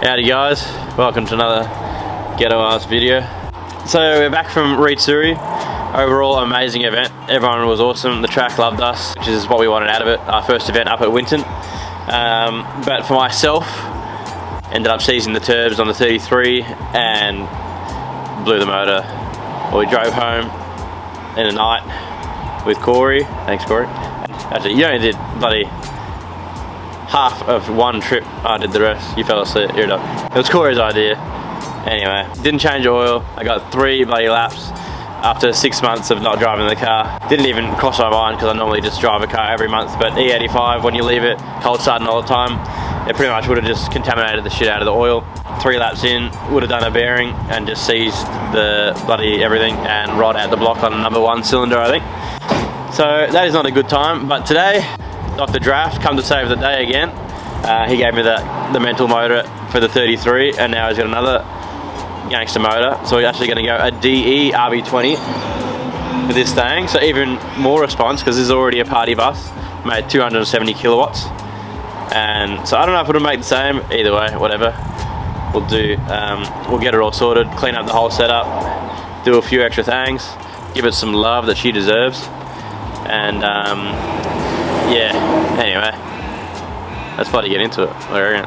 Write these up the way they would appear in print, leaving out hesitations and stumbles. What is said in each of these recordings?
Howdy guys, welcome to another Ghetto Ass video. So we're back from Reetsuri. Overall amazing event, everyone was awesome, the track loved us, which is what we wanted out of it. Our first event up at Winton. But for myself, ended up seizing the turbs on the 33 and blew the motor. Well, we drove home in the night with Corey. Thanks Corey. Actually, you only did bloody half of one trip. I did the rest. You fell asleep. You're done. It was Corey's idea. Anyway, didn't change oil. I got 3 bloody laps after 6 months of not driving the car. Didn't even cross my mind because I normally just drive a car every month. But E85, when you leave it cold starting all the time, it pretty much would have just contaminated the shit out of the oil. 3 laps in, would have done a bearing and just seized the bloody everything and rod out the block on number 1 cylinder, I think. So that is not a good time. But today, Dr. Draft come to save the day again. He gave me the mental motor for the 33 and now he's got another gangster motor. So we're actually going to go a DE RB20 for this thing. So even more response because this is already a party bus, made 270 kilowatts. And so I don't know if it'll make the same, either way, whatever. We'll do, we'll get it all sorted, clean up the whole setup, do a few extra things, give it some love that she deserves. And yeah, anyway, let's bloody get into it. I reckon.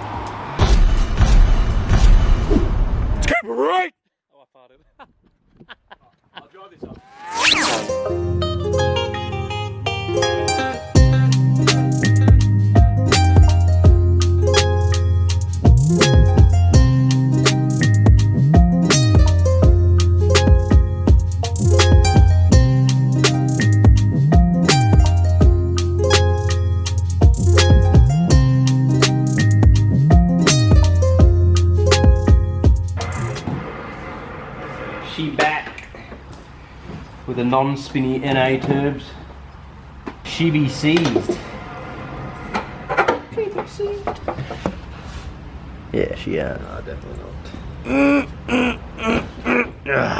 Keep it right! Oh, I farted. I'll drive this up. She back with the non-spinny NA turbs. She be seized. She be seized. Yeah, she is. No, definitely not.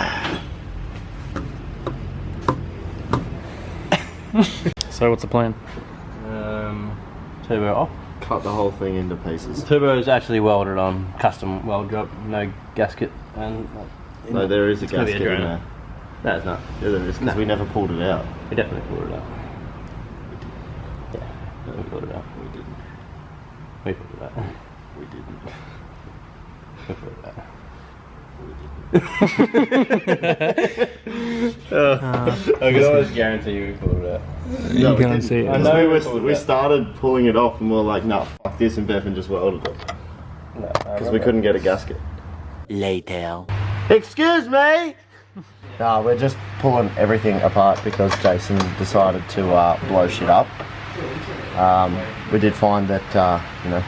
So what's the plan? Turbo off. Cut the whole thing into pieces. Turbo is actually welded on, custom weld job, no gasket and. No, there is a gasket in there. No, it's not. Yeah, there is, because we never pulled it out. We definitely pulled it out. Yeah, we pulled it out. We didn't. We pulled it out. We didn't. We pulled it out. I can always guarantee you we pulled it out. No, you can't see it. I know we started pulling it off and we were like, no, fuck this, and Bevan just welded it. Because we couldn't get a gasket. Later. Excuse me! No, we're just pulling everything apart because Jason decided to blow shit up. We did find that, you know,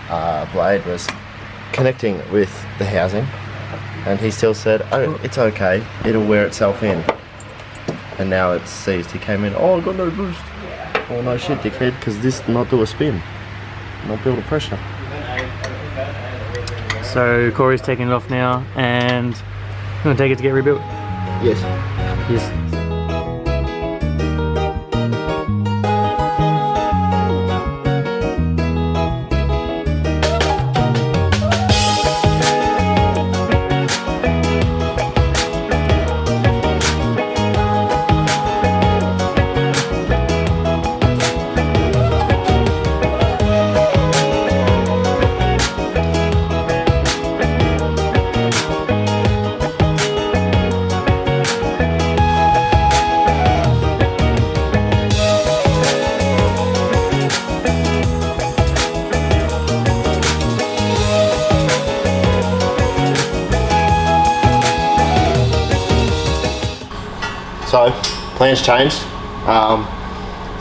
the blade was connecting with the housing, and he still said, oh, it's okay, it'll wear itself in. And now it's seized. He came in, oh, I got no boost. Oh, no shit, dickhead, because this not do a spin, not build a pressure. So Corey's taking it off now, and I'm gonna take it to get rebuilt. Yes. Yes. So, plans changed.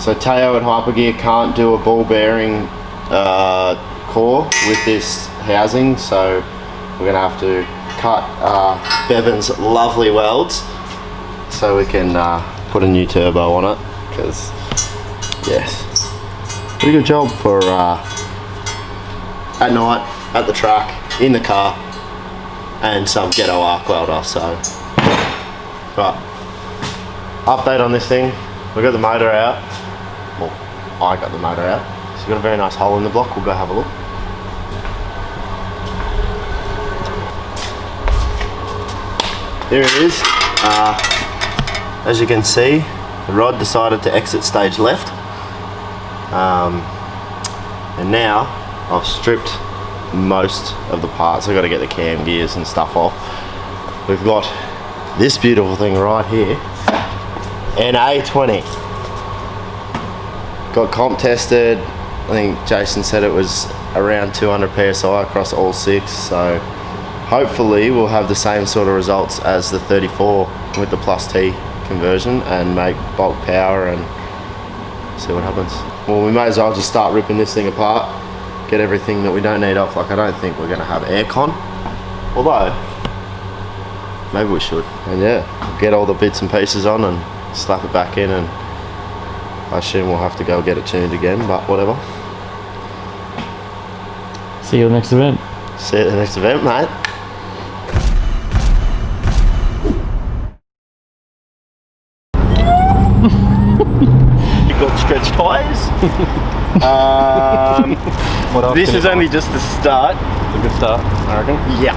So Teo and Hypergear can't do a ball bearing core with this housing, so we're gonna have to cut Bevan's lovely welds so we can put a new turbo on it, because yes, pretty good job for at night, at the track, in the car, and some ghetto arc welder. So right, update on this thing. We got the motor out. Well, I got the motor out. So we've got a very nice hole in the block. We'll go have a look. here it is. As you can see, the rod decided to exit stage left. And now I've stripped most of the parts. I've got to get the cam gears and stuff off. We've got this beautiful thing right here, an A20. Got comp tested. I think Jason said it was around 200 PSI across all 6, so hopefully we'll have the same sort of results as the 34 with the plus T conversion and make bulk power and see what happens. Well, we may as well just start ripping this thing apart, get everything that we don't need off. Like, I don't think we're going to have aircon, although maybe we should. And yeah, get all the bits and pieces on and slap it back in, and I assume we'll have to go get it tuned again, but whatever. See you at the next event. See you at the next event, mate. You got stretched tyres. What else This can is you only just the start. It's a good start, I reckon. Yeah.